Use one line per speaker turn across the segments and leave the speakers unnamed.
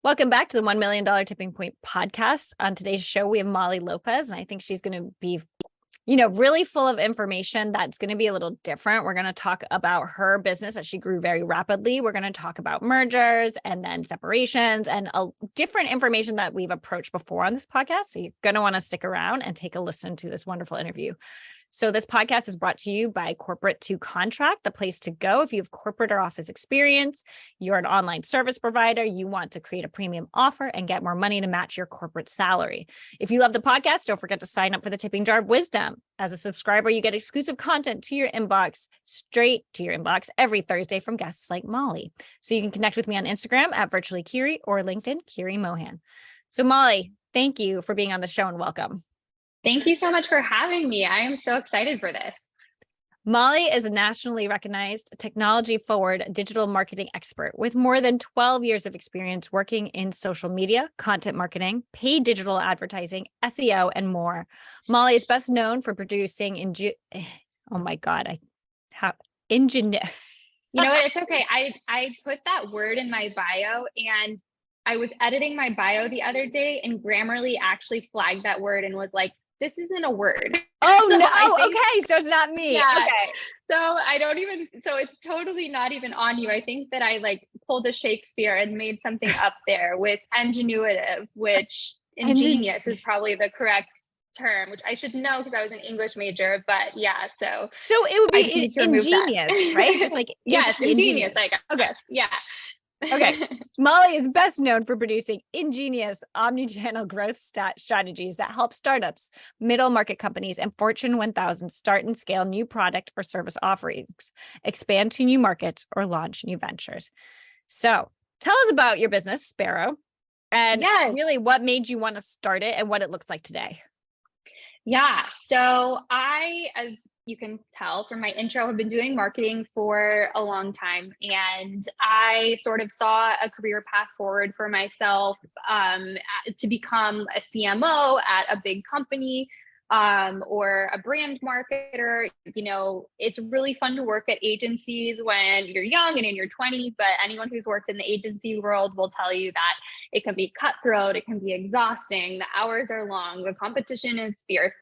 Welcome back to the $1 million Tipping Point podcast. On today's show, we have Molly Lopez, and I think she's going to be, really full of information that's going to be a little different. We're going to talk about her business as she grew very rapidly. We're going to talk about mergers and then separations and different information that we've approached before on this podcast. So you're going to want to stick around and take a listen to this wonderful interview. So this podcast is brought to you by Corporate to Contract, the place to go if you have corporate or office experience, you're an online service provider, you want to create a premium offer and get more money to match your corporate salary. If you love the podcast, don't forget to sign up for the Tipping Jar of Wisdom. As a subscriber, you get exclusive content to your inbox, straight to your inbox every Thursday from guests like Molly. So you can connect with me on Instagram at Virtually Kiri or LinkedIn, Kiri Mohan. So Molly, thank you for being on the show and welcome.
Thank you so much for having me. I am so excited for this.
Molly is a nationally recognized technology-forward digital marketing expert with more than 12 years of experience working in social media, content marketing, paid digital advertising, SEO, and more. Molly is best known for producing
You know what? It's okay. I put that word in my bio, and I was editing my bio the other day, and Grammarly actually flagged that word and was like, this isn't a word.
Oh, so no. Okay. So it's not me.
Yeah.
Okay.
So it's totally not even on you. I think that I pulled a Shakespeare and made something up there with ingenuitive, which ingenious is probably the correct term, which I should know because I was an English major, but yeah. So
it would be ingenious, right? Just like,
yes, ingenious. Okay. Yeah.
Okay. Molly is best known for producing ingenious omni-channel growth strategies that help startups, middle market companies, and Fortune 1000 start and scale new product or service offerings, expand to new markets, or launch new ventures. So tell us about your business, Sparrow, and really what made you want to start it and what it looks like today.
Yeah. So as you can tell from my intro, I've been doing marketing for a long time, and I sort of saw a career path forward for myself to become a CMO at a big company or a brand marketer. It's really fun to work at agencies when you're young and in your 20s, but anyone who's worked in the agency world will tell you that it can be cutthroat, it can be exhausting, the hours are long, the competition is fierce.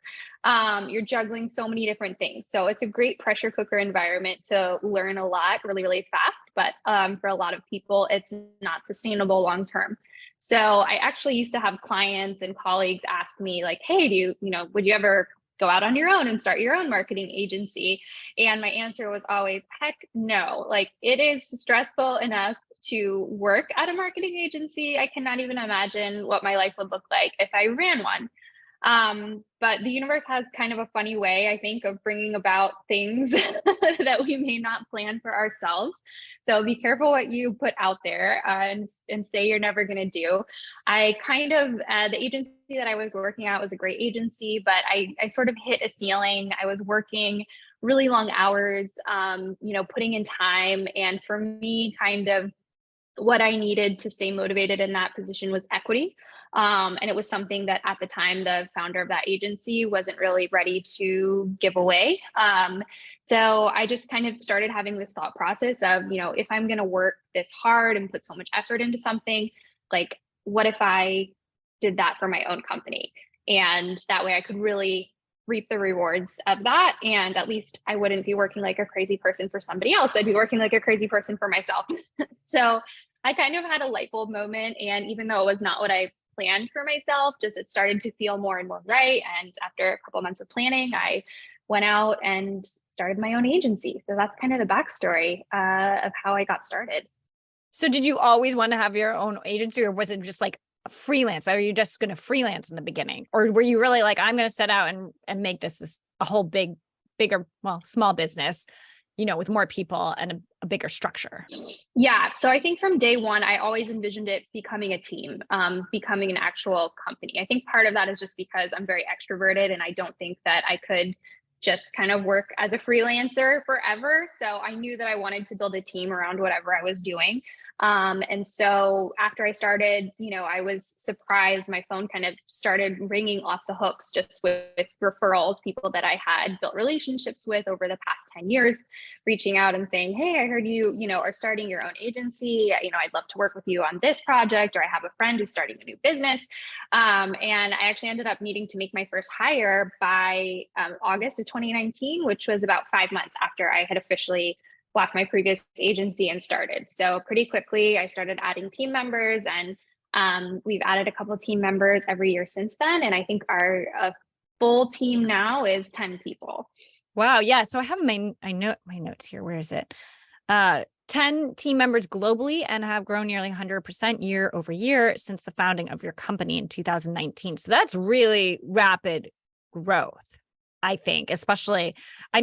You're juggling so many different things. So it's a great pressure cooker environment to learn a lot really, really fast. But for a lot of people, it's not sustainable long term. So I actually used to have clients and colleagues ask me hey, would you ever go out on your own and start your own marketing agency? And my answer was always, heck no. It is stressful enough to work at a marketing agency. I cannot even imagine what my life would look like if I ran one. But the universe has kind of a funny way, I think, of bringing about things that we may not plan for ourselves. So be careful what you put out there and say you're never going to do. I the agency that I was working at was a great agency, but I sort of hit a ceiling. I was working really long hours, putting in time. And for me, kind of what I needed to stay motivated in that position was equity. And it was something that at the time, the founder of that agency wasn't really ready to give away. So I just kind of started having this thought process of, if I'm going to work this hard and put so much effort into something, what if I did that for my own company? And that way I could really reap the rewards of that. And at least I wouldn't be working like a crazy person for somebody else. I'd be working like a crazy person for myself. So I kind of had a light bulb moment. And even though it was not what I planned for myself, it started to feel more and more right. And after a couple of months of planning, I went out and started my own agency. So that's kind of the backstory of how I got started.
So did you always want to have your own agency, or was it just like freelance? Are you just going to freelance in the beginning? Or were you really like, I'm going to set out and make this a whole bigger, small business, with more people and a bigger structure?
Yeah. So I think from day one, I always envisioned it becoming a team, becoming an actual company. I think part of that is just because I'm very extroverted and I don't think that I could just kind of work as a freelancer forever. So I knew that I wanted to build a team around whatever I was doing. And so after I started, I was surprised. My phone kind of started ringing off the hooks just with referrals, people that I had built relationships with over the past 10 years, reaching out and saying, hey, I heard you are starting your own agency. I'd love to work with you on this project, or I have a friend who's starting a new business. And I actually ended up needing to make my first hire by August of 2019, which was about 5 months after I had officially left my previous agency and started. So pretty quickly, I started adding team members, and we've added a couple of team members every year since then. And I think our full team now is 10 people.
Wow. Yeah. So I have my notes here. Where is it? 10 team members globally, and have grown nearly 100% year over year since the founding of your company in 2019. So that's really rapid growth, I think, especially,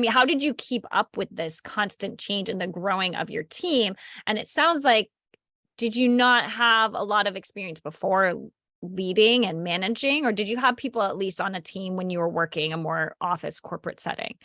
how did you keep up with this constant change in the growing of your team? And it sounds like, did you not have a lot of experience before leading and managing, or did you have people at least on a team when you were working a more office corporate setting?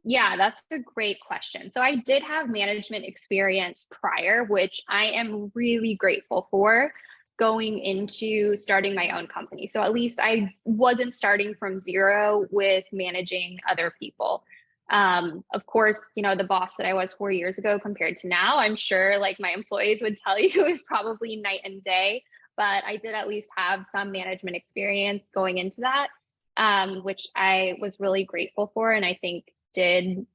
Yeah, that's a great question. So I did have management experience prior, which I am really grateful for going into starting my own company. So at least I wasn't starting from zero with managing other people. Of course, the boss that I was 4 years ago compared to now, I'm sure like my employees would tell you is probably night and day, but I did at least have some management experience going into that, which I was really grateful for. And I think did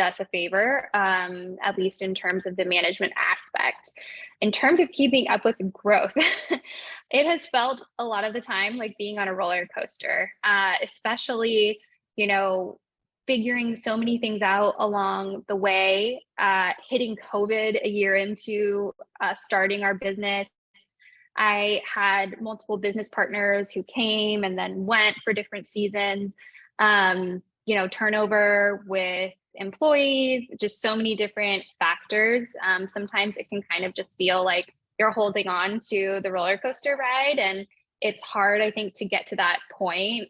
us a favor, at least in terms of the management aspect. In terms of keeping up with growth, it has felt a lot of the time like being on a roller coaster, especially, figuring so many things out along the way, hitting COVID a year into starting our business. I had multiple business partners who came and then went for different seasons. Turnover with employees, just so many different factors. Sometimes it can kind of just feel like you're holding on to the roller coaster ride, and it's hard, I think, to get to that point,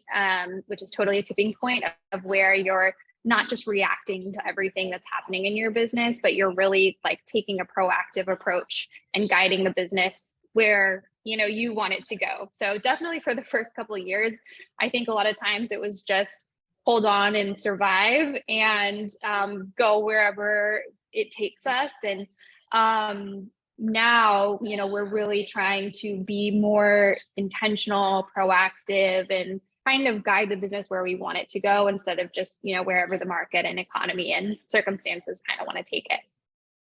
which is totally a tipping point of where you're not just reacting to everything that's happening in your business, but you're really like taking a proactive approach and guiding the business where you want it to go. So definitely for the first couple of years, I think a lot of times it was just hold on and survive and go wherever it takes us. And now, we're really trying to be more intentional, proactive, and kind of guide the business where we want it to go instead of just, wherever the market and economy and circumstances kind of want to take it.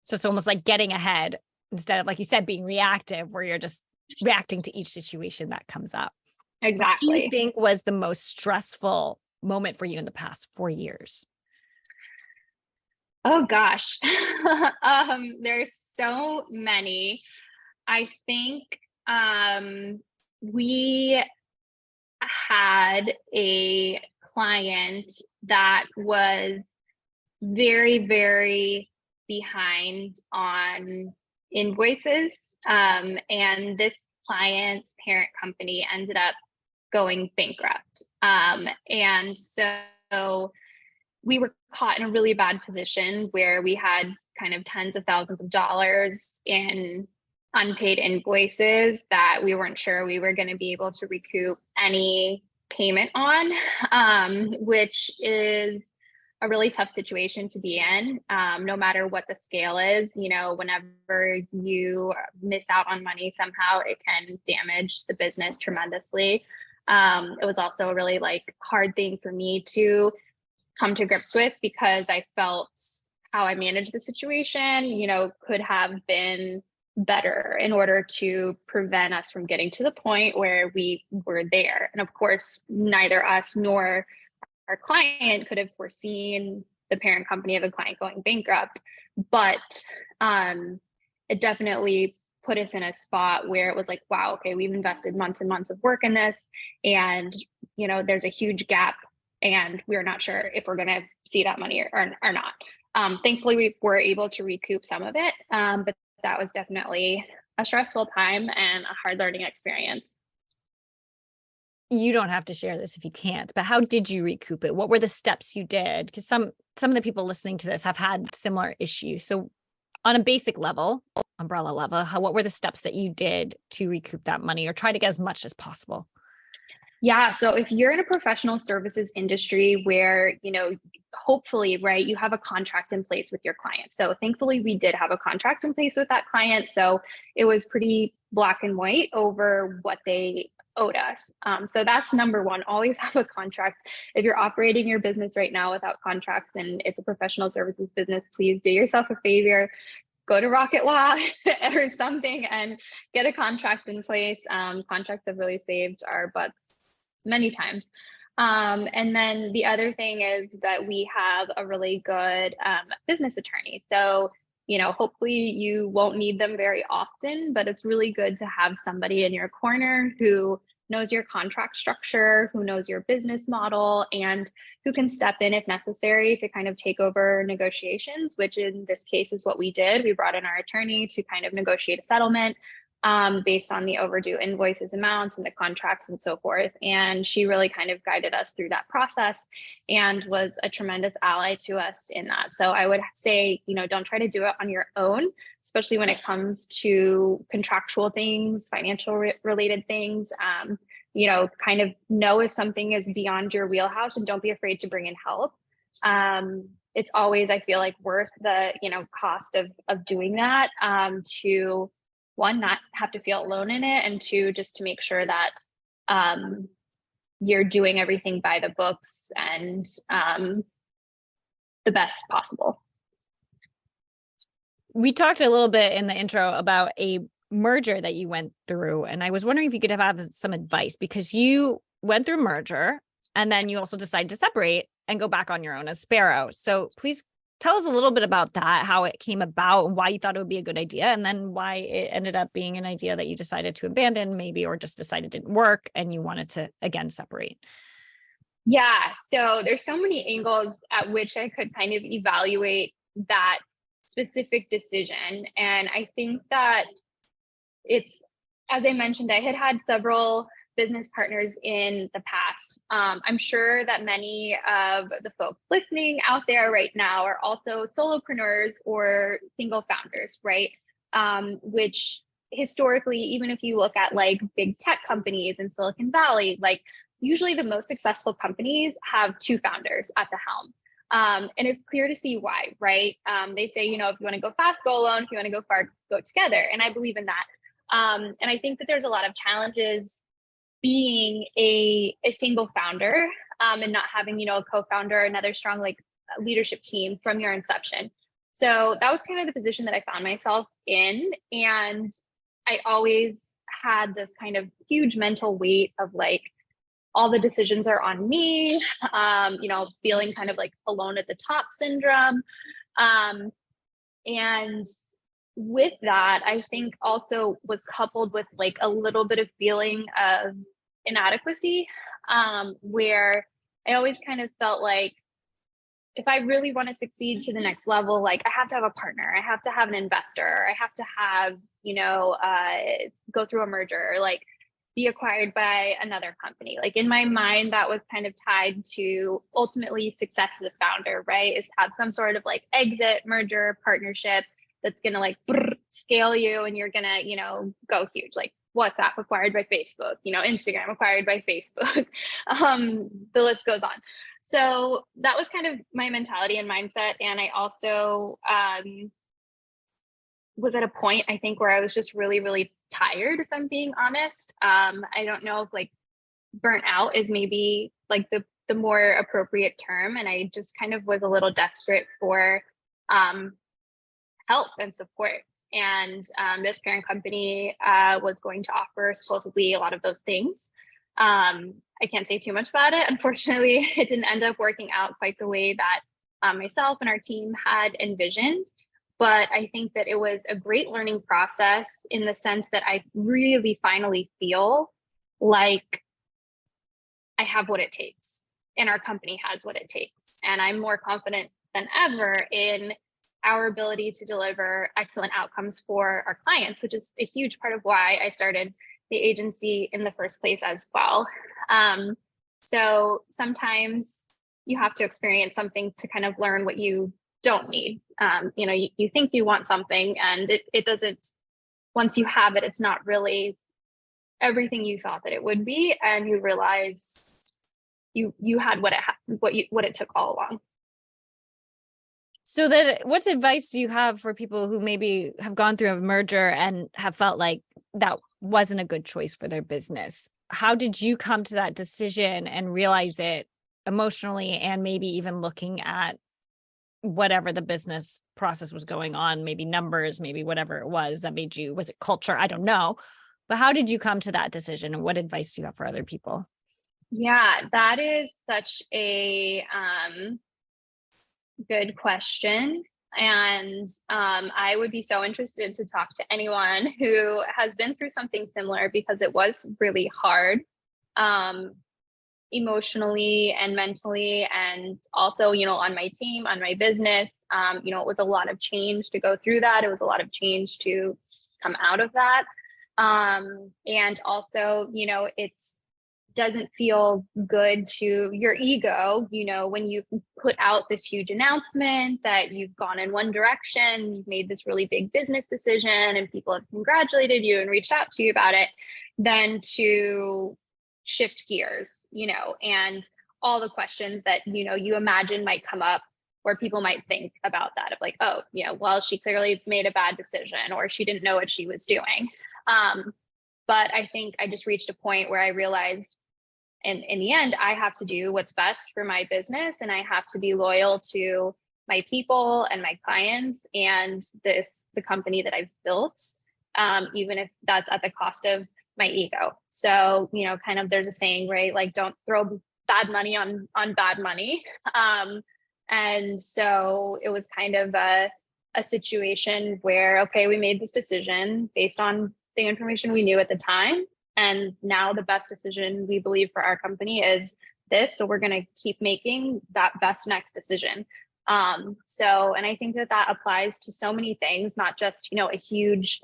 So it's almost like getting ahead instead of, like you said, being reactive, where you're just reacting to each situation that comes up.
Exactly.
What do you think was the most stressful moment for you in the past 4 years?
Oh gosh. There's so many. I think we had a client that was very, very behind on invoices. And this client's parent company ended up going bankrupt. And so we were caught in a really bad position where we had kind of tens of thousands of dollars in unpaid invoices that we weren't sure we were going to be able to recoup any payment on, which is a really tough situation to be in, no matter what the scale is. Whenever you miss out on money, somehow it can damage the business tremendously. It was also a really hard thing for me to come to grips with, because I felt how I managed the situation, could have been better in order to prevent us from getting to the point where we were there. And of course, neither us nor our client could have foreseen the parent company of the client going bankrupt, but it definitely put us in a spot where it was like, wow, okay, we've invested months and months of work in this, and there's a huge gap, and we're not sure if we're going to see that money or not. Thankfully, we were able to recoup some of it, but that was definitely a stressful time and a hard learning experience.
You don't have to share this if you can't, but how did you recoup it? What were the steps you did? Because some of the people listening to this have had similar issues. So on a basic level, umbrella level, what were the steps that you did to recoup that money or try to get as much as possible?
Yeah. So if you're in a professional services industry where, hopefully, right, you have a contract in place with your client. So thankfully, we did have a contract in place with that client. So it was pretty black and white over what they owed us. So that's number one. Always have a contract. If you're operating your business right now without contracts and it's a professional services business, please do yourself a favor, go to Rocket Law or something and get a contract in place. Contracts have really saved our butts many times. And then the other thing is that we have a really good business attorney. So, hopefully you won't need them very often, but it's really good to have somebody in your corner who knows your contract structure, who knows your business model, and who can step in if necessary to kind of take over negotiations, which in this case is what we did. We brought in our attorney to kind of negotiate a settlement based on the overdue invoices amounts and the contracts and so forth. And she really kind of guided us through that process and was a tremendous ally to us in that. So I would say, don't try to do it on your own, especially when it comes to contractual things, financial related things. Kind of know if something is beyond your wheelhouse and don't be afraid to bring in help. It's always, I feel like, worth the, cost of doing that to one, not have to feel alone in it, and two, just to make sure that you're doing everything by the books and the best possible.
We talked a little bit in the intro about a merger that you went through, and I was wondering if you could have some advice because you went through a merger and then you also decided to separate and go back on your own as Sparrow. So please tell us a little bit about that, how it came about and why you thought it would be a good idea, and then why it ended up being an idea that you decided to abandon maybe, or just decided didn't work and you wanted to again separate.
Yeah, so there's so many angles at which I could kind of evaluate that specific decision. And I think that it's, as I mentioned, I had several business partners in the past. I'm sure that many of the folks listening out there right now are also solopreneurs or single founders, right? Which historically, even if you look at like big tech companies in Silicon Valley, like usually the most successful companies have two founders at the helm. And it's clear to see why, right? They say, if you want to go fast, go alone. If you want to go far, go together. And I believe in that. And I think that there's a lot of challenges being a single founder and not having, a co-founder, another strong like leadership team from your inception. So that was kind of the position that I found myself in. And I always had this kind of huge mental weight of like, all the decisions are on me, feeling kind of like alone at the top syndrome. And with that, I think also was coupled with like a little bit of feeling of inadequacy, where I always kind of felt like if I really want to succeed to the next level, like I have to have a partner, I have to have an investor, I have to have, go through a merger, like be acquired by another company. Like in my mind, that was kind of tied to ultimately success as a founder, right? Is have some sort of like exit, merger, partnership that's going to like scale you and you're going to, go huge. Like WhatsApp acquired by Facebook, Instagram acquired by Facebook. The list goes on. So that was kind of my mentality and mindset. And I also was at a point, I think, where I was just really, really tired, if I'm being honest. I don't know if like burnt out is maybe like the more appropriate term. And I just kind of was a little desperate for help and support. And this parent company was going to offer supposedly a lot of those things. I can't say too much about it. Unfortunately, it didn't end up working out quite the way that myself and our team had envisioned. But I think that it was a great learning process in the sense that I really finally feel like I have what it takes and our company has what it takes. And I'm more confident than ever in our ability to deliver excellent outcomes for our clients, which is a huge part of why I started the agency in the first place as well. So sometimes you have to experience something to kind of learn what you don't need. You think you want something and it doesn't, once you have it, it's not really everything you thought that it would be. And you realize you had what it took all along.
So then what advice do you have for people who maybe have gone through a merger and have felt like that wasn't a good choice for their business? How did you come to that decision and realize it emotionally, and maybe even looking at whatever the business process was going on, maybe numbers, maybe whatever it was that made you, was it culture? I don't know. But how did you come to that decision, and what advice do you have for other people?
Yeah, that is such a good question. And I would be so interested to talk to anyone who has been through something similar, because it was really hard, emotionally and mentally, and also, on my team, on my business. It was a lot of change to go through that. It was a lot of change to come out of that. And also, it's doesn't feel good to your ego, when you put out this huge announcement that you've gone in one direction, you've made this really big business decision, and people have congratulated you and reached out to you about it, then to shift gears, and all the questions that, you imagine might come up, where people might think about that, of like, oh, well, she clearly made a bad decision, or she didn't know what she was doing. But I think I just reached a point where I realized, and in the end, I have to do what's best for my business, and I have to be loyal to my people and my clients and the company that I've built, even if that's at the cost of my ego. So, kind of, there's a saying, right? Like, don't throw bad money on bad money. And so it was kind of a situation where, okay, we made this decision based on the information we knew at the time. And now the best decision we believe for our company is this. So we're going to keep making that best next decision. And I think that applies to so many things, not just, a huge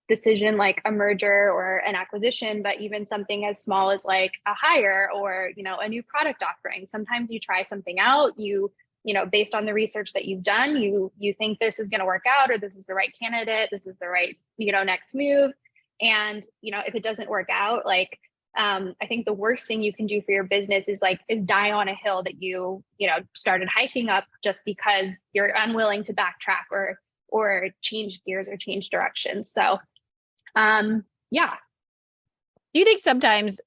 decision like a merger or an acquisition, but even something as small as like a hire or, a new product offering. Sometimes you try something out, based on the research that you've done, you think this is going to work out, or this is the right candidate, this is the right, next move. And, if it doesn't work out, like, I think the worst thing you can do for your business is die on a hill that you started hiking up just because you're unwilling to backtrack or change gears or change direction. So, yeah.
Do you think sometimes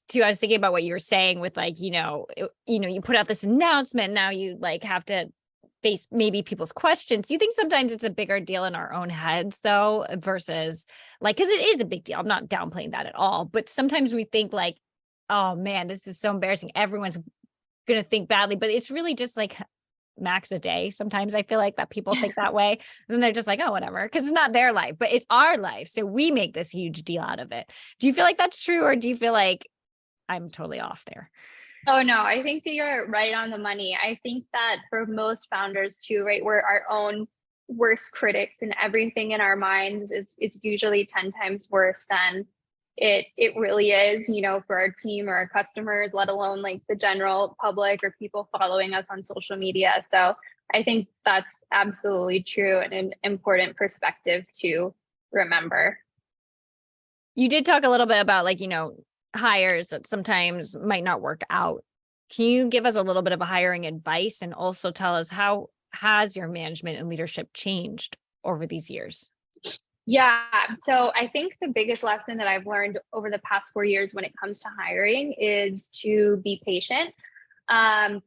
too, I was thinking about what you were saying with you put out this announcement, now you have to face maybe people's questions. Do you think sometimes it's a bigger deal in our own heads though, versus because it is a big deal. I'm not downplaying that at all, but sometimes we think oh man, this is so embarrassing, everyone's going to think badly, but it's really just max a day. Sometimes I feel like that people think that way, and then they're just oh, whatever, because it's not their life, but it's our life. So we make this huge deal out of it. Do you feel like that's true, or do you feel like I'm totally off there?
Oh, no, I think that you're right on the money. I think that for most founders too, right, we're our own worst critics, and everything in our minds is usually 10 times worse than it really is, for our team or our customers, let alone the general public or people following us on social media. So I think that's absolutely true, and an important perspective to remember.
You did talk a little bit about hires that sometimes might not work out. Can you give us a little bit of a hiring advice, and also tell us how has your management and leadership changed over these years?
Yeah. So I think the biggest lesson that I've learned over the past 4 years when it comes to hiring is to be patient.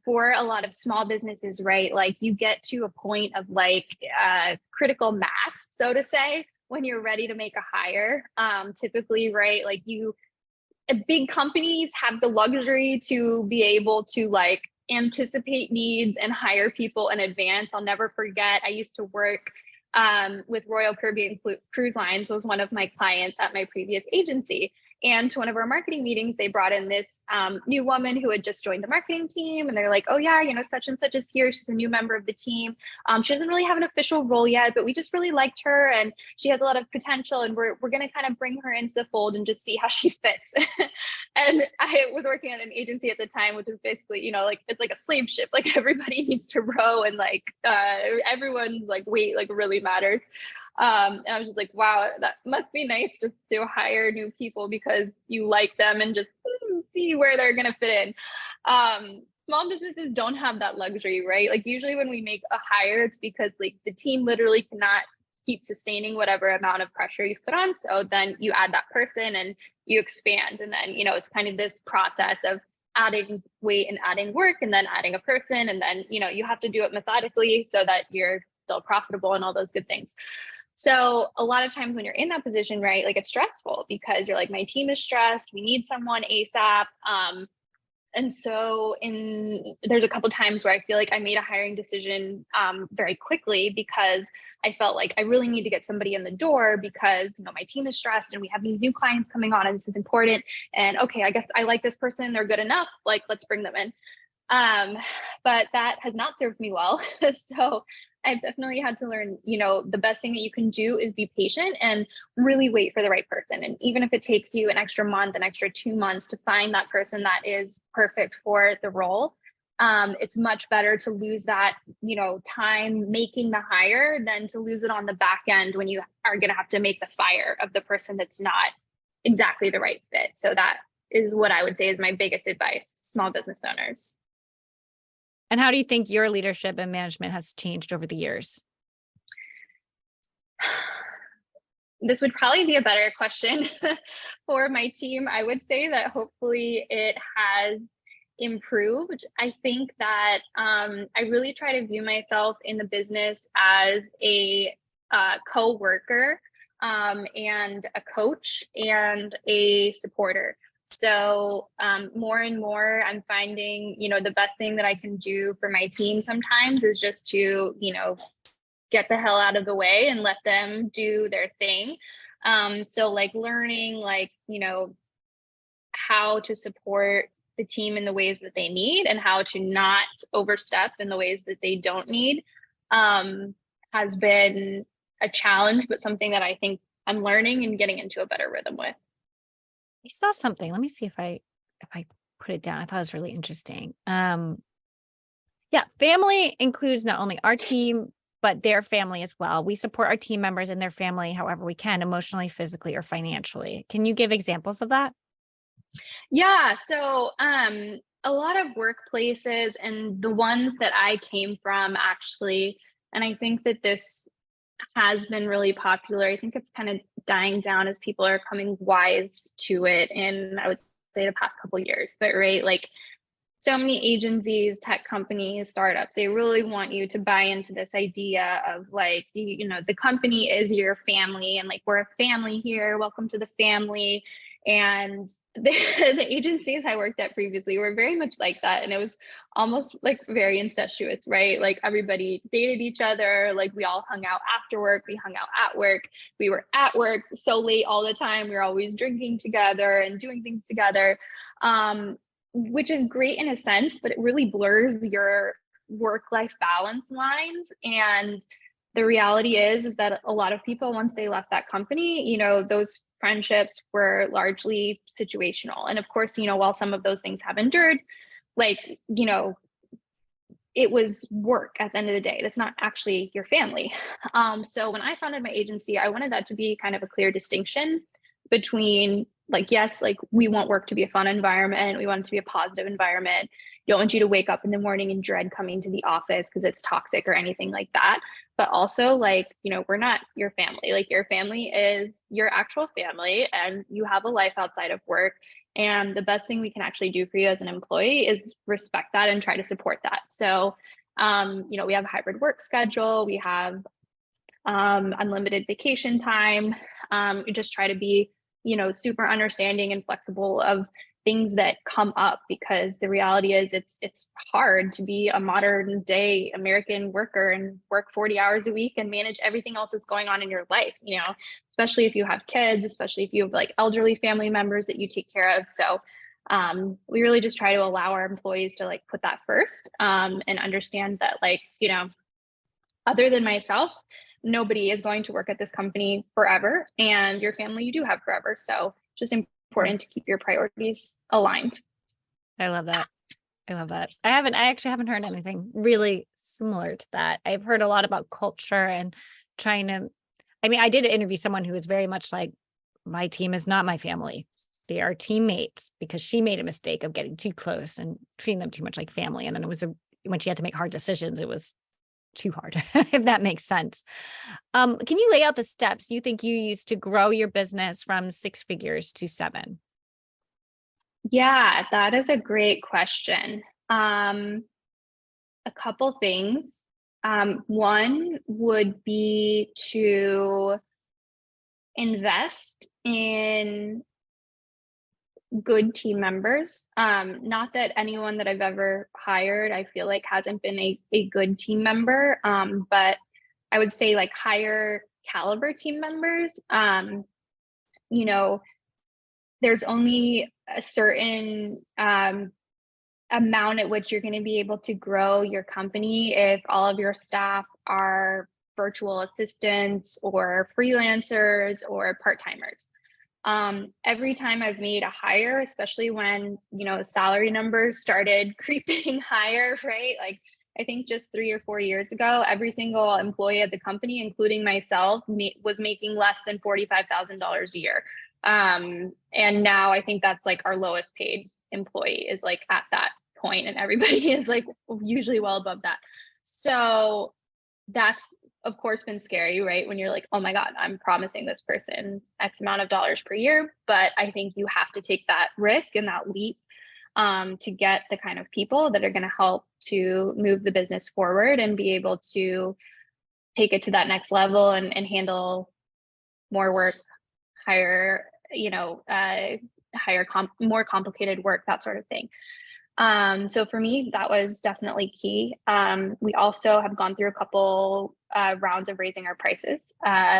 For a lot of small businesses, right? You get to a point of critical mass, so to say, when you're ready to make a hire. Typically, right? Big companies have the luxury to be able to anticipate needs and hire people in advance. I'll never forget, I used to work with Royal Caribbean Cruise Lines, was one of my clients at my previous agency. And to one of our marketing meetings, they brought in this new woman who had just joined the marketing team. And they're like, oh, yeah, such and such is here. She's a new member of the team. She doesn't really have an official role yet, but we just really liked her. And she has a lot of potential. And we're going to kind of bring her into the fold and just see how she fits. And I was working at an agency at the time, which is basically, like, it's like a slave ship. Like everybody needs to row and like everyone's like weight like really matters. And I was just like, wow, that must be nice just to hire new people because you like them and just see where they're going to fit in. Small businesses don't have that luxury, right? Like usually when we make a hire, it's because like the team literally cannot keep sustaining whatever amount of pressure you've put on. So then you add that person and you expand. And then, it's kind of this process of adding weight and adding work and then adding a person. And then, you have to do it methodically so that you're still profitable and all those good things. So a lot of times when you're in that position, right, like it's stressful because you're like, my team is stressed. We need someone ASAP. And so there's a couple of times where I feel like I made a hiring decision very quickly because I felt like I really need to get somebody in the door because, my team is stressed and we have these new clients coming on and this is important. And okay, I guess I like this person. They're good enough. Like, let's bring them in. But that has not served me well. So I've definitely had to learn, the best thing that you can do is be patient and really wait for the right person. And even if it takes you an extra month, an extra 2 months to find that person that is perfect for the role, it's much better to lose that, time making the hire than to lose it on the back end when you are going to have to make the fire of the person that's not exactly the right fit. So that is what I would say is my biggest advice to small business owners.
And how do you think your leadership and management has changed over the years?
This would probably be a better question for my team. I would say that hopefully it has improved. I think that I really try to view myself in the business as a co-worker and a coach and a supporter. So more and more I'm finding, the best thing that I can do for my team sometimes is just to, get the hell out of the way and let them do their thing. So like learning, like, how to support the team in the ways that they need and how to not overstep in the ways that they don't need has been a challenge, but something that I think I'm learning and getting into a better rhythm with.
I saw something. Let me see if I put it down. I thought it was really interesting. Yeah, family includes not only our team, but their family as well. We support our team members and their family however we can, emotionally, physically, or financially. Can you give examples of that?
Yeah. So a lot of workplaces and the ones that I came from actually, and I think that this has been really popular. I think it's kind of dying down as people are coming wise to it. And I would say the past couple of years, but right, like so many agencies, tech companies, startups, they really want you to buy into this idea of like, the company is your family and like, we're a family here. Welcome to the family. And the agencies I worked at previously were very much like that. And it was almost like very incestuous, right? Like everybody dated each other. Like we all hung out after work. We hung out at work. We were at work so late all the time. We were always drinking together and doing things together. Which is great in a sense, but it really blurs your work-life balance lines. And the reality is that a lot of people, once they left that company, those friendships were largely situational. And of course, while some of those things have endured, like, it was work at the end of the day. That's not actually your family. So when I founded my agency, I wanted that to be kind of a clear distinction between like, yes, like we want work to be a fun environment. We want it to be a positive environment. Don't want you to wake up in the morning and dread coming to the office because it's toxic or anything like that. But also like, we're not your family. Like your family is your actual family and you have a life outside of work. And the best thing we can actually do for you as an employee is respect that and try to support that. So, we have a hybrid work schedule. We have unlimited vacation time. We just try to be, super understanding and flexible of, things that come up, because the reality is it's hard to be a modern day American worker and work 40 hours a week and manage everything else that's going on in your life, especially if you have kids, especially if you have like elderly family members that you take care of. So we really just try to allow our employees to like put that first, and understand that, like, other than myself, nobody is going to work at this company forever, and your family you do have forever. So just important to keep your priorities aligned.
I love that. I love that. I actually haven't heard anything really similar to that. I've heard a lot about culture and trying to, I mean, I did interview someone who was very much like, my team is not my family. They are teammates, because she made a mistake of getting too close and treating them too much like family. And then when she had to make hard decisions, it was too hard, if that makes sense. Can you lay out the steps you think you used to grow your business from 6 figures to 7?
Yeah, that is a great question. A couple things. One would be to invest in good team members. Not that anyone that I've ever hired, I feel like, hasn't been a good team member. But I would say like higher caliber team members. You know, there's only a certain amount at which you're going to be able to grow your company if all of your staff are virtual assistants or freelancers or part-timers. Every time I've made a hire, especially when, salary numbers started creeping higher, right? Like, I think just 3 or 4 years ago, every single employee at the company, including myself, was making less than $45,000 a year. And now I think that's like our lowest paid employee is like at that point, and everybody is like usually well above that. So that's of course been scary, right? When you're like, oh my God, I'm promising this person X amount of dollars per year. But I think you have to take that risk and that leap, to get the kind of people that are going to help to move the business forward and be able to take it to that next level and handle more work, higher, more complicated work, that sort of thing. So for me, that was definitely key. We also have gone through a couple rounds of raising our prices,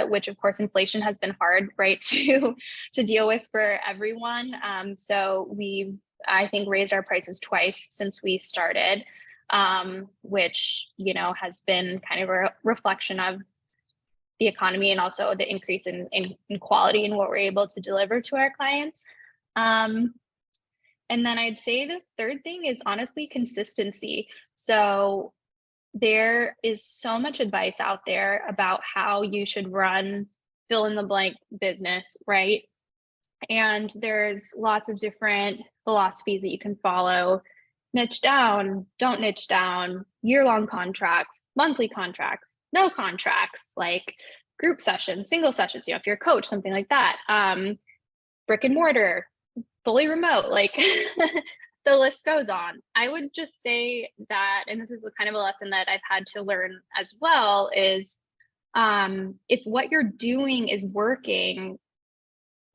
which of course inflation has been hard, right, to deal with for everyone. So we, I think, raised our prices twice since we started, which has been kind of a reflection of the economy and also the increase in quality and what we're able to deliver to our clients. And then I'd say the third thing is honestly consistency. So there is so much advice out there about how you should run fill in the blank business, right? And there's lots of different philosophies that you can follow. Niche down, don't niche down, year-long contracts, monthly contracts, no contracts, like group sessions, single sessions, if you're a coach, something like that. Brick and mortar, fully remote, like the list goes on. I would just say that, and this is kind of a lesson that I've had to learn as well, is if what you're doing is working,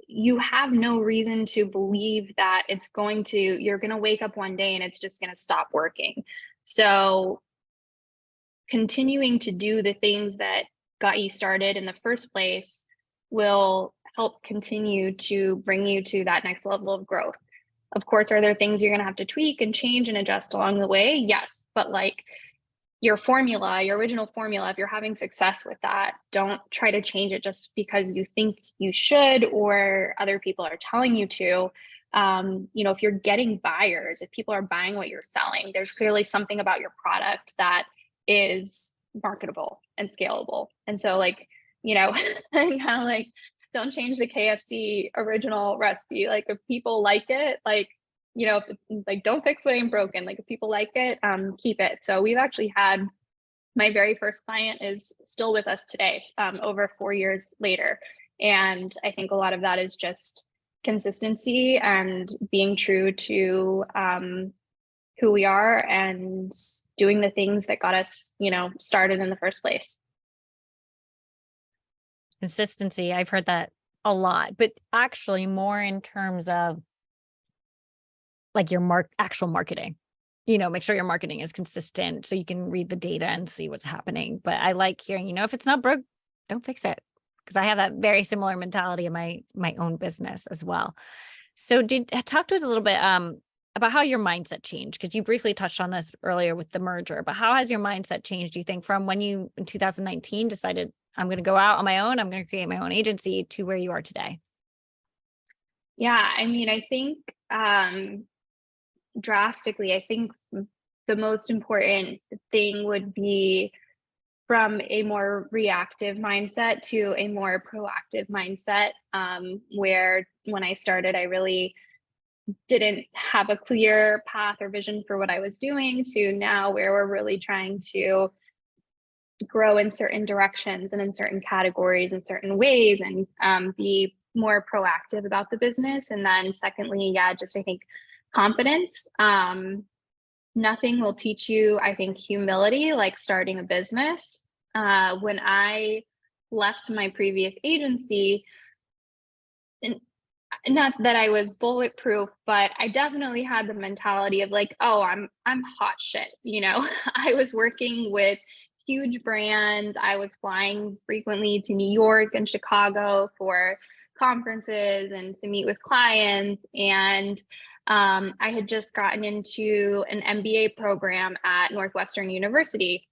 you have no reason to believe that you're going to wake up one day and it's just going to stop working. So continuing to do the things that got you started in the first place will help continue to bring you to that next level of growth. Of course, are there things you're going to have to tweak and change and adjust along the way? Yes. But like your original formula, if you're having success with that, don't try to change it just because you think you should or other people are telling you to. If you're getting buyers, if people are buying what you're selling, there's clearly something about your product that is marketable and scalable. And so kind of like, don't change the KFC original recipe. Like if people like it, don't fix what ain't broken. Like if people like it, keep it. So we've actually had, my very first client is still with us today, over 4 years later. And I think a lot of that is just consistency and being true to who we are and doing the things that got us, started in the first place.
Consistency. I've heard that a lot, but actually more in terms of like your actual marketing. Make sure your marketing is consistent so you can read the data and see what's happening. But I like hearing, if it's not broke, don't fix it. Because I have that very similar mentality in my own business as well. So talk to us a little bit about how your mindset changed, because you briefly touched on this earlier with the merger, but how has your mindset changed, do you think, from when you in 2019 decided I'm going to go out on my own, I'm going to create my own agency, to where you are today?
Yeah, I mean, I think drastically, I think the most important thing would be from a more reactive mindset to a more proactive mindset, where when I started, I really didn't have a clear path or vision for what I was doing, to now where we're really trying to grow in certain directions and in certain categories in certain ways, and be more proactive about the business. And then secondly, yeah, just I think confidence. Nothing will teach you, I think, humility like starting a business. When I left my previous agency, and not that I was bulletproof, but I definitely had the mentality of like, oh, I'm hot shit, I was working with huge brands. I was flying frequently to New York and Chicago for conferences and to meet with clients. And I had just gotten into an MBA program at Northwestern University,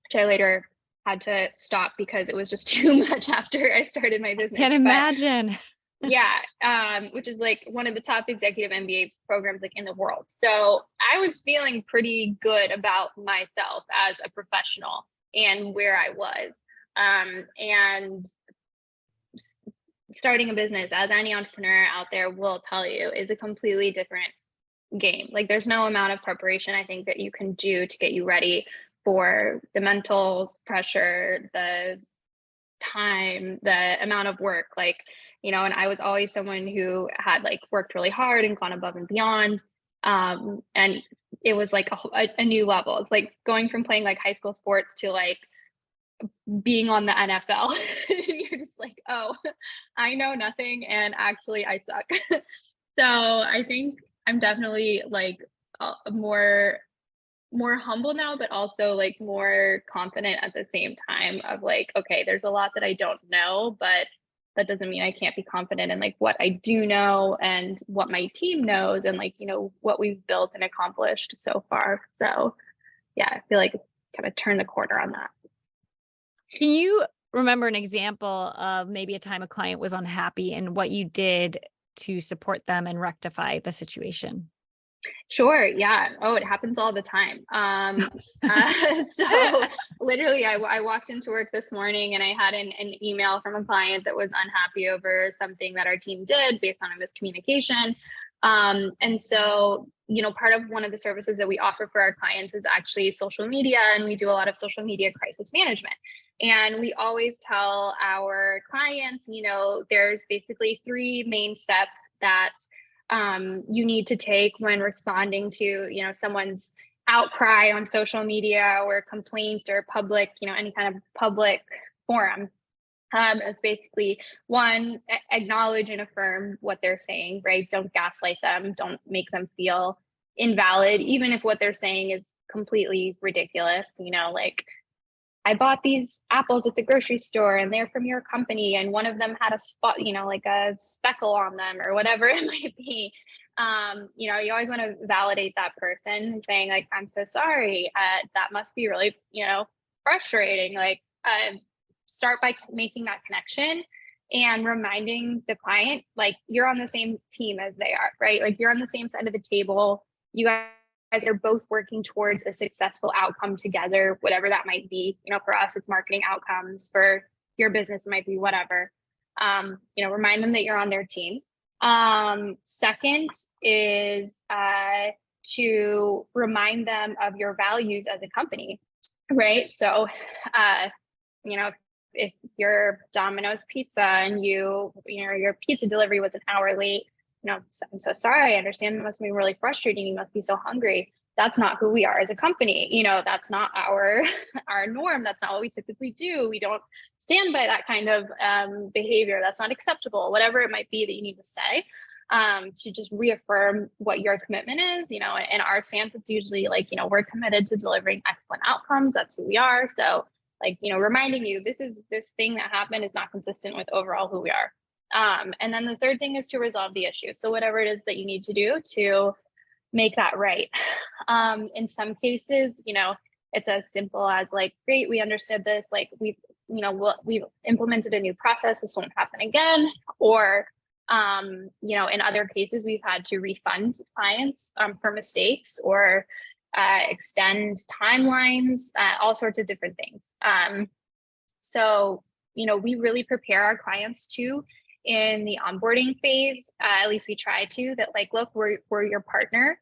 which I later had to stop because it was just too much after I started my business.
Can't imagine.
Yeah, which is like one of the top executive MBA programs like in the world. So I was feeling pretty good about myself as a professional and where I was. And starting a business, as any entrepreneur out there will tell you, is a completely different game. Like there's no amount of preparation I think that you can do to get you ready for the mental pressure, the time, the amount of work, and I was always someone who had like worked really hard and gone above and beyond. And it was like a new level. It's like going from playing like high school sports to like being on the NFL. You're just like, oh, I know nothing and actually I suck. So I think I'm definitely like more humble now, but also like more confident at the same time of like, okay, there's a lot that I don't know, but that doesn't mean I can't be confident in like what I do know and what my team knows and like, what we've built and accomplished so far. So yeah, I feel like kind of turned the corner on that.
Can you remember an example of maybe a time a client was unhappy and what you did to support them and rectify the situation?
Sure. Yeah. Oh, it happens all the time. So literally I walked into work this morning and I had an email from a client that was unhappy over something that our team did based on a miscommunication. And so, part of one of the services that we offer for our clients is actually social media, and we do a lot of social media crisis management. And we always tell our clients, there's basically three main steps that you need to take when responding to someone's outcry on social media or complaint or public any kind of public forum. It's basically one, acknowledge and affirm what they're saying, right? Don't gaslight them, don't make them feel invalid, even if what they're saying is completely ridiculous. Like, I bought these apples at the grocery store and they're from your company and one of them had a spot, like a speckle on them or whatever it might be. You always want to validate that person saying like, I'm so sorry. That must be really, frustrating. Like, start by making that connection and reminding the client, like, you're on the same team as they are, right? Like, you're on the same side of the table. You guys are both working towards a successful outcome together, whatever that might be. For us, it's marketing outcomes. For your business, it might be whatever. Remind them that you're on their team. Second is to remind them of your values as a company, right? So, if you're Domino's Pizza and your pizza delivery was an hour late, I'm so sorry. I understand it must be really frustrating. You must be so hungry. That's not who we are as a company. That's not our norm. That's not what we typically do. We don't stand by that kind of behavior. That's not acceptable, whatever it might be that you need to say. to just reaffirm what your commitment is. You know, in our stance, it's usually like, you know, we're committed to delivering excellent outcomes. That's who we are. So like, you know, reminding you, this thing that happened is not consistent with overall who we are. And then the third thing is to resolve the issue. So whatever it is that you need to do to make that right. In some cases, you know, it's as simple as like, great, we understood this. Like we've implemented a new process. This won't happen again. Or, you know, in other cases, we've had to refund clients for mistakes or extend timelines, all sorts of different things. So, you know, we really prepare our clients too in the onboarding phase. At least we try to, that like, look, we're your partner.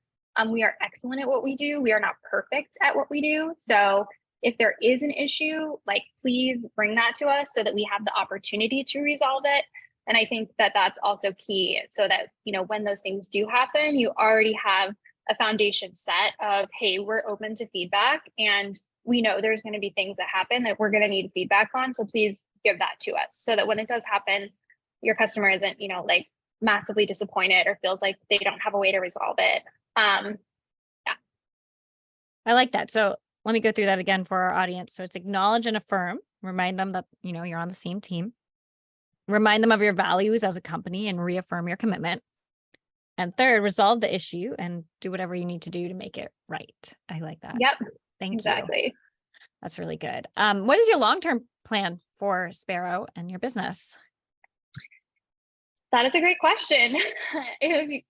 We are excellent at what we do. We are not perfect at what we do. So if there is an issue, like, please bring that to us so that we have the opportunity to resolve it. And I think that that's also key, so that, you know, when those things do happen, you already have a foundation set of, hey, we're open to feedback, and we know there's going to be things that happen that we're going to need feedback on. So please give that to us, so that when it does happen, your customer isn't, you know, like massively disappointed or feels like they don't have a way to resolve it. Yeah.
I like that. So let me go through that again for our audience. So it's acknowledge and affirm, remind them that, you know, you're on the same team, remind them of your values as a company and reaffirm your commitment. And third, resolve the issue and do whatever you need to do to make it right. I like that.
Yep.
Thank
Exactly.
you. That's really good. What is your long-term plan for Sparrow and your business?
That is a great question. If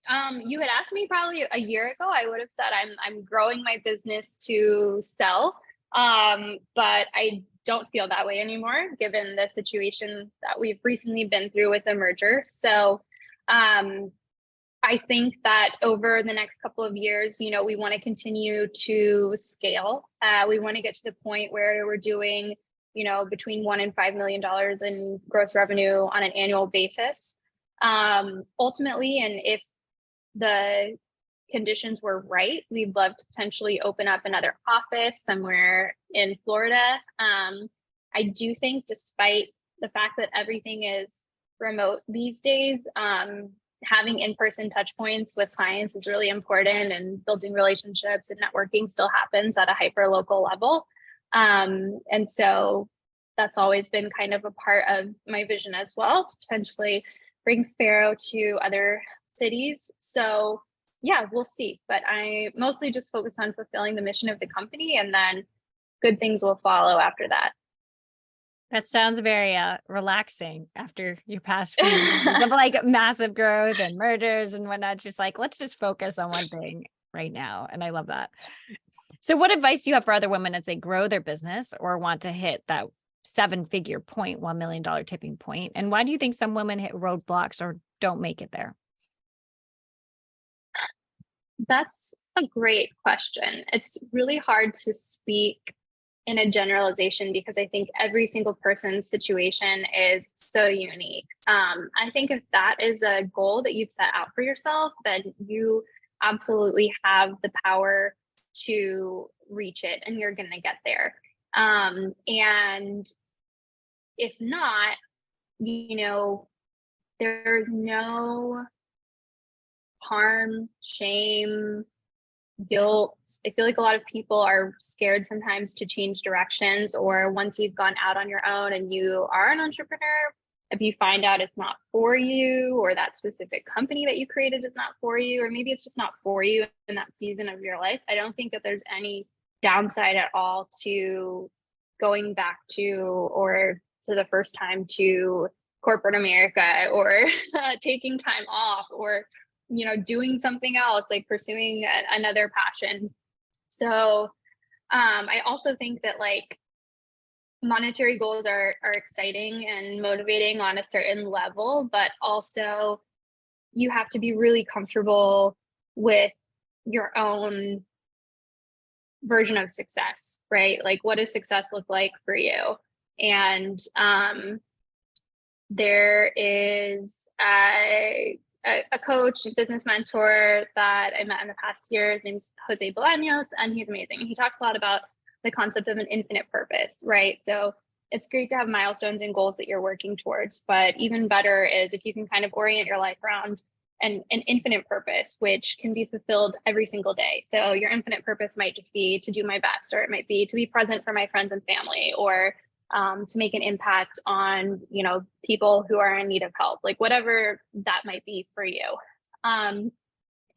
you had asked me probably a year ago, I would have said I'm growing my business to sell. But I don't feel that way anymore, given the situation that we've recently been through with the merger. So I think that over the next couple of years, you know, we want to continue to scale. We want to get to the point where we're doing, you know, between $1 and $5 million in gross revenue on an annual basis. Ultimately, and if the conditions were right, we'd love to potentially open up another office somewhere in Florida. I do think, despite the fact that everything is remote these days, having in-person touch points with clients is really important, and building relationships and networking still happens at a hyper local level. And so that's always been kind of a part of my vision as well, to potentially bring Sparrow to other cities. So yeah, we'll see. But I mostly just focus on fulfilling the mission of the company, and then good things will follow after that.
That sounds very relaxing after your past few years of like massive growth and mergers and whatnot. It's just like, let's just focus on one thing right now. And I love that. So what advice do you have for other women as they grow their business or want to hit that 7-figure point, $1 million tipping point? And why do you think some women hit roadblocks or don't make it there?
That's a great question. It's really hard to speak in a generalization, because I think every single person's situation is so unique. I think if that is a goal that you've set out for yourself, then you absolutely have the power to reach it, and you're going to get there. And if not, you know, there's no harm, shame, guilt. I feel like a lot of people are scared sometimes to change directions, or once you've gone out on your own and you are an entrepreneur, if you find out it's not for you, or that specific company that you created is not for you, or maybe it's just not for you in that season of your life, I don't think that there's any downside at all to going back to, or to the first time to corporate America, or taking time off, or, you know, doing something else, like pursuing another passion. So I also think that like monetary goals are exciting and motivating on a certain level, but also you have to be really comfortable with your own version of success, right? Like, what does success look like for you? And there is a coach, a business mentor that I met in the past year. His name's Jose Bolaños, and he's amazing. He talks a lot about the concept of an infinite purpose, right? So it's great to have milestones and goals that you're working towards, but even better is if you can kind of orient your life around an infinite purpose, which can be fulfilled every single day. So your infinite purpose might just be to do my best, or it might be to be present for my friends and family, or to make an impact on, people who are in need of help, like whatever that might be for you. And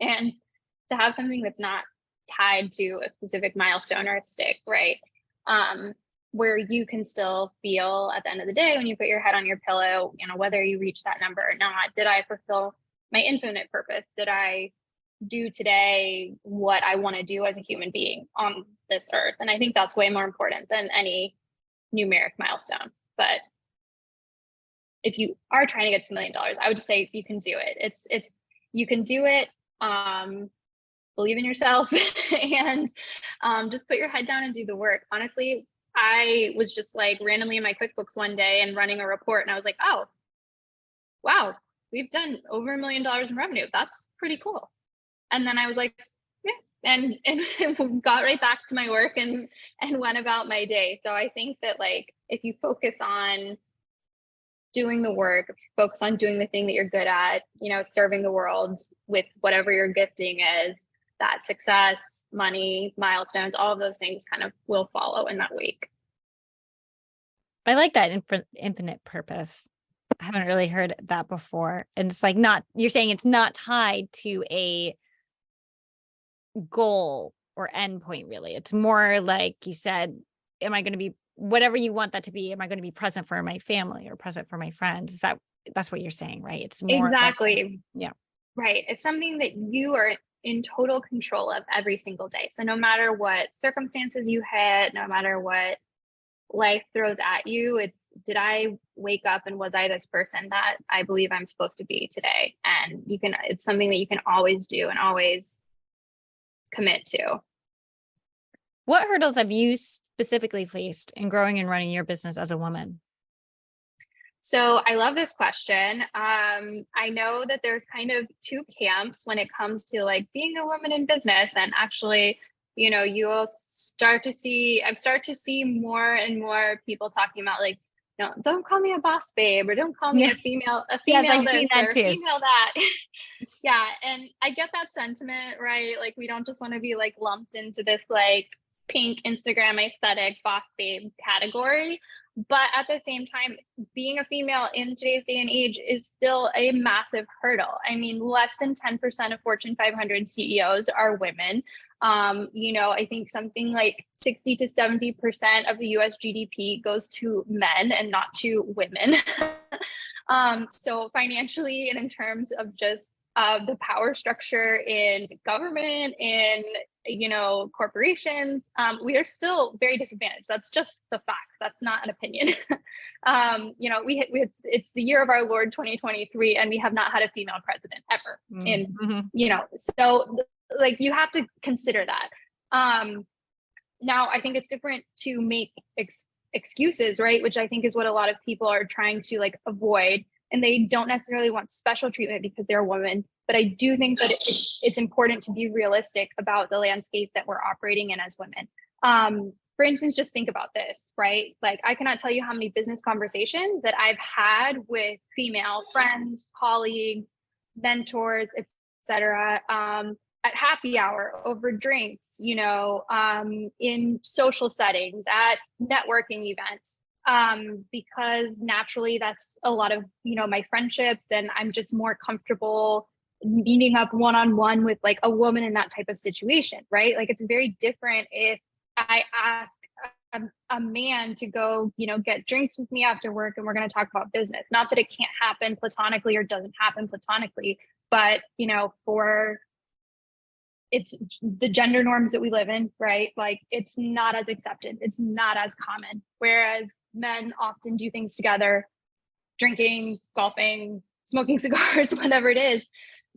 to have something that's not tied to a specific milestone or a stick, right? Where you can still feel at the end of the day when you put your head on your pillow, whether you reach that number or not, did I fulfill my infinite purpose? Did I do today what I want to do as a human being on this earth? And I think that's way more important than any numeric milestone. But if you are trying to get to $1 million, I would just say you can do it. It's you can do it. Believe in yourself and just put your head down and do the work. Honestly, I was just like randomly in my QuickBooks one day and running a report, and I was like, oh, wow, we've done over $1 million in revenue. That's pretty cool. And then I was like, yeah, and got right back to my work and went about my day. So I think that, like, if you focus on doing the work, focus on doing the thing that you're good at, serving the world with whatever your gifting is, that success, money, milestones, all of those things kind of will follow in that wake.
I like that infinite purpose. I haven't really heard that before. And it's like you're saying it's not tied to a goal or endpoint, really. It's more like you said, am I going to be whatever you want that to be? Am I going to be present for my family or present for my friends? That's what you're saying, right? It's more
exactly.
Yeah.
Right. It's something that you are in total control of every single day. So no matter what circumstances you hit, no matter what life throws at you, did I wake up and was I this person that I believe I'm supposed to be today? And it's something that you can always do and always commit to.
What hurdles have you specifically faced in growing and running your business as a woman?
So I love this question. I know that there's kind of two camps when it comes to like being a woman in business, and actually, I've started to see more and more people talking about like, don't call me a boss babe, or don't call me a female
yes, I've
this
seen that
or
too.
female that. Yeah. And I get that sentiment, right? Like, we don't just want to be like lumped into this like pink Instagram aesthetic boss babe category. But at the same time, being a female in today's day and age is still a massive hurdle. I mean, less than 10% of Fortune 500 CEOs are women. I think something like 60 to 70% of the US GDP goes to men and not to women. So financially, and in terms of just the power structure in government, in corporations, we are still very disadvantaged. That's just the facts. That's not an opinion. It's the year of our Lord 2023, and we have not had a female president ever. So like, you have to consider that. Now I think it's different to make excuses, right? Which I think is what a lot of people are trying to like avoid. And they don't necessarily want special treatment because they're a woman. But I do think that it's important to be realistic about the landscape that we're operating in as women. For instance, just think about this, right? Like, I cannot tell you how many business conversations that I've had with female friends, colleagues, mentors, etc., at happy hour, over drinks, in social settings, at networking events. Because naturally that's a lot of, my friendships, and I'm just more comfortable meeting up one-on-one with like a woman in that type of situation, right? Like, it's very different if I ask a man to go, get drinks with me after work and we're going to talk about business. Not that it can't happen platonically or doesn't happen platonically, but, it's the gender norms that we live in, right? Like, it's not as accepted. It's not as common. Whereas men often do things together, drinking, golfing, smoking cigars, whatever it is.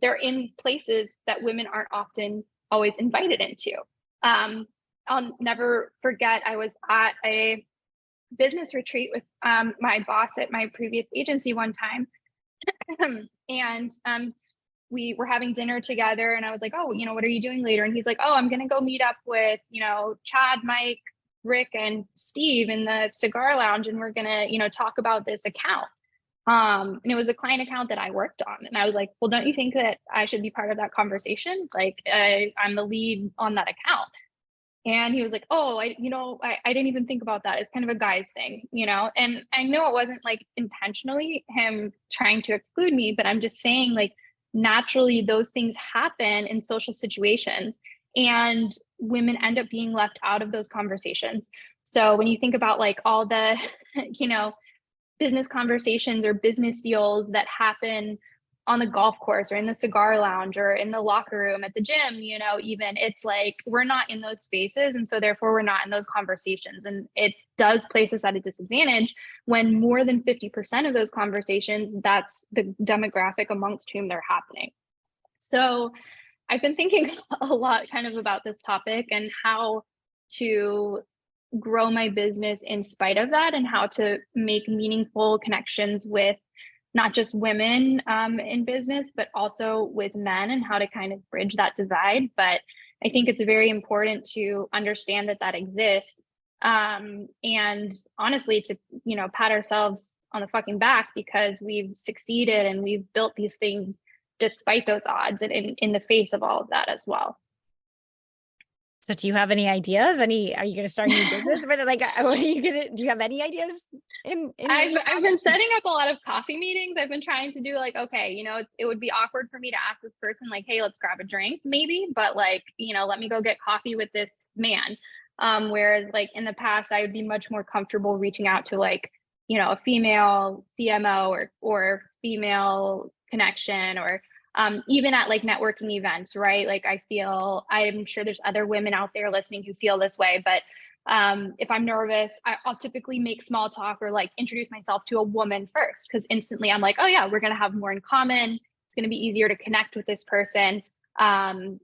They're in places that women aren't often always invited into. I'll never forget, I was at a business retreat with my boss at my previous agency one time. And we were having dinner together, and I was like, oh, what are you doing later? And he's like, oh, I'm going to go meet up with, Chad, Mike, Rick, and Steve in the cigar lounge. And we're going to, talk about this account. And it was a client account that I worked on. And I was like, well, don't you think that I should be part of that conversation? Like, I'm the lead on that account. And he was like, oh, I didn't even think about that. It's kind of a guy's thing, you know? And I know it wasn't like intentionally him trying to exclude me, but I'm just saying, like, naturally those things happen in social situations, and women end up being left out of those conversations. So when you think about like all the, you know, business conversations or business deals that happen on the golf course or in the cigar lounge or in the locker room at the gym, you know, even it's like we're not in those spaces. And so therefore we're not in those conversations. And it does place us at a disadvantage when more than 50% of those conversations, that's the demographic amongst whom they're happening. So I've been thinking a lot kind of about this topic and how to grow my business in spite of that, and how to make meaningful connections with not just women in business, but also with men, and how to kind of bridge that divide. But I think it's very important to understand that that exists. And honestly, to, you know, pat ourselves on the fucking back because we've succeeded and we've built these things despite those odds, and in the face of all of that as well.
So do you have any ideas? Are you going to start a new business? But like, what are you going to, do you have any ideas
I've been setting up a lot of coffee meetings. I've been trying to do like, okay, you know, it would be awkward for me to ask this person like, hey, let's grab a drink maybe, but like, you know, let me go get coffee with this man. Whereas like in the past, I would be much more comfortable reaching out to like, you know, a female CMO or female connection, or even at like networking events, right? Like I'm sure there's other women out there listening who feel this way, but if I'm nervous, I'll typically make small talk or like introduce myself to a woman first, because instantly I'm like, oh yeah, we're going to have more in common. It's going to be easier to connect with this person,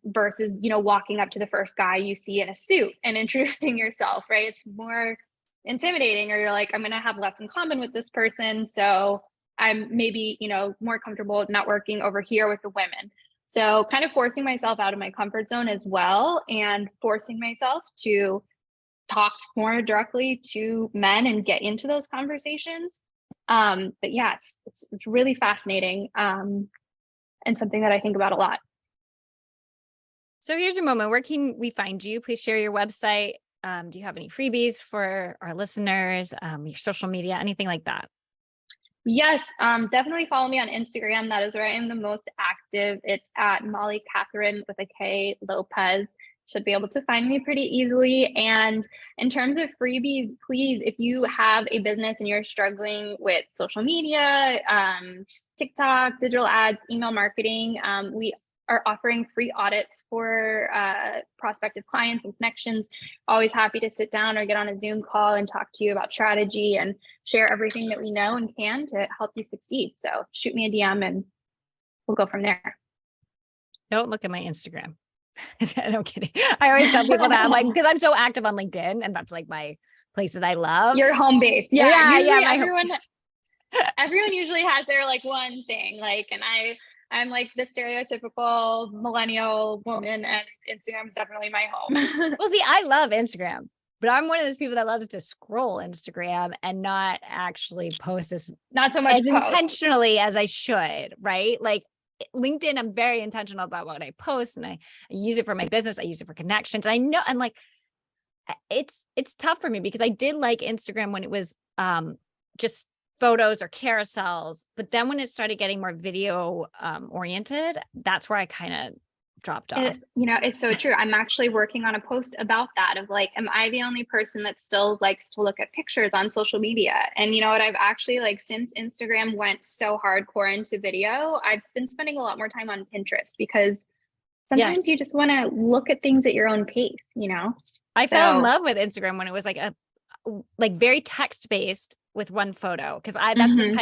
versus, you know, walking up to the first guy you see in a suit and introducing yourself, right? It's more intimidating, or you're like, I'm going to have less in common with this person. So I'm maybe, you know, more comfortable networking over here with the women. So kind of forcing myself out of my comfort zone as well, and forcing myself to talk more directly to men and get into those conversations. But yeah, it's really fascinating, and something that I think about a lot.
So here's your moment. Where can we find you? Please share your website. Do you have any freebies for our listeners? Your social media, anything like that?
Yes, definitely follow me on Instagram. That is where I am the most active. It's at Molly Catherine with a K Lopez. Should be able to find me pretty easily. And in terms of freebies, please, if you have a business and you're struggling with social media, TikTok, digital ads, email marketing, we are offering free audits for prospective clients and connections. Always happy to sit down or get on a Zoom call and talk to you about strategy and share everything that we know and can to help you succeed. So shoot me a DM and we'll go from there.
Don't look at my Instagram. No kidding. I always tell people that, I'm like, because I'm so active on LinkedIn and that's like my place that I love.
Your home base. Yeah.
Yeah,
everyone usually has their like one thing, like, and I'm like the stereotypical millennial woman, and Instagram is definitely my home.
Well, see, I love Instagram, but I'm one of those people that loves to scroll Instagram and not actually post
not so much
as intentionally as I should, right? Like LinkedIn, I'm very intentional about what I post, and I use it for my business. I use it for connections. I know, and like, it's tough for me because I did like Instagram when it was just photos or carousels, but then when it started getting more video oriented, that's where I kind of dropped off.
You know, it's so true. I'm actually working on a post about that, of like, am I the only person that still likes to look at pictures on social media? And you know what, I've actually, like, since Instagram went so hardcore into video, I've been spending a lot more time on Pinterest, because sometimes you just want to look at things at your own pace, you know?
I fell in love with Instagram when it was like like very text-based with one photo, because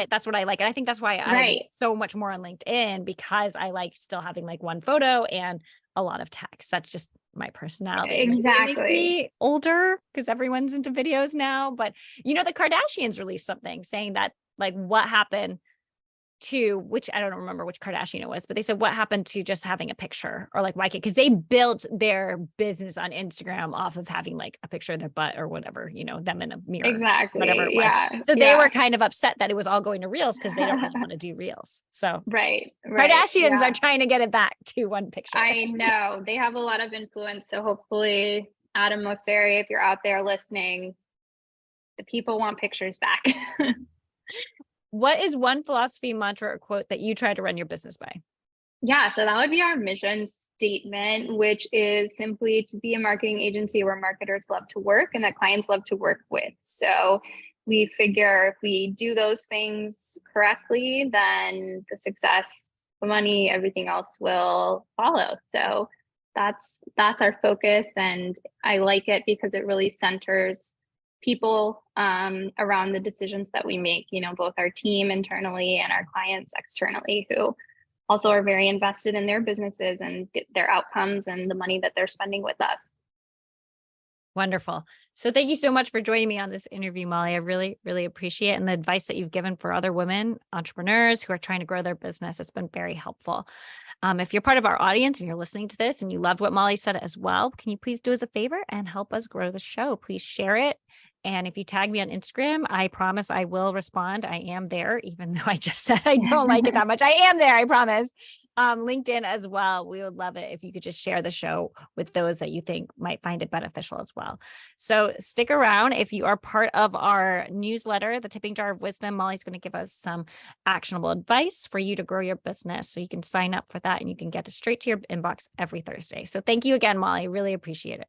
that's what I like. And I think that's why I'm so much more on LinkedIn, because I like still having like one photo and a lot of text. That's just my personality.
Exactly.
It makes me older because everyone's into videos now. But you know, the Kardashians released something saying that like what happened to, which I don't remember which Kardashian it was, but they said, what happened to just having a picture, or like, why can't, because they built their business on Instagram off of having like a picture of their butt or whatever, them in a mirror,
Exactly.
whatever it was.
Yeah.
So they
Yeah.
were kind of upset that it was all going to Reels because they don't really want to do Reels. So
Right.
Kardashians
Yeah.
are trying to get it back to one picture.
I know they have a lot of influence. So hopefully, Adam Mosseri, if you're out there listening, the people want pictures back.
What is one philosophy, mantra, or quote that you try to run your business by?
Yeah, so that would be our mission statement, which is simply to be a marketing agency where marketers love to work and that clients love to work with. So we figure if we do those things correctly, then the success, the money, everything else will follow. So that's our focus, and I like it because it really centers people around the decisions that we make, both our team internally and our clients externally, who also are very invested in their businesses and their outcomes and the money that they're spending with us.
Wonderful. So thank you so much for joining me on this interview, Molly. I really, really appreciate it. And the advice that you've given for other women entrepreneurs who are trying to grow their business, it's been very helpful. If you're part of our audience and you're listening to this and you loved what Molly said as well, can you please do us a favor and help us grow the show? Please share it. And if you tag me on Instagram, I promise I will respond. I am there, even though I just said I don't like it that much. I am there, I promise. LinkedIn as well. We would love it if you could just share the show with those that you think might find it beneficial as well. So stick around. If you are part of our newsletter, The Tipping Jar of Wisdom, Molly's going to give us some actionable advice for you to grow your business. So you can sign up for that and you can get it straight to your inbox every Thursday. So thank you again, Molly. Really appreciate it.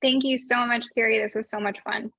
Thank you so much, Carrie. This was so much fun.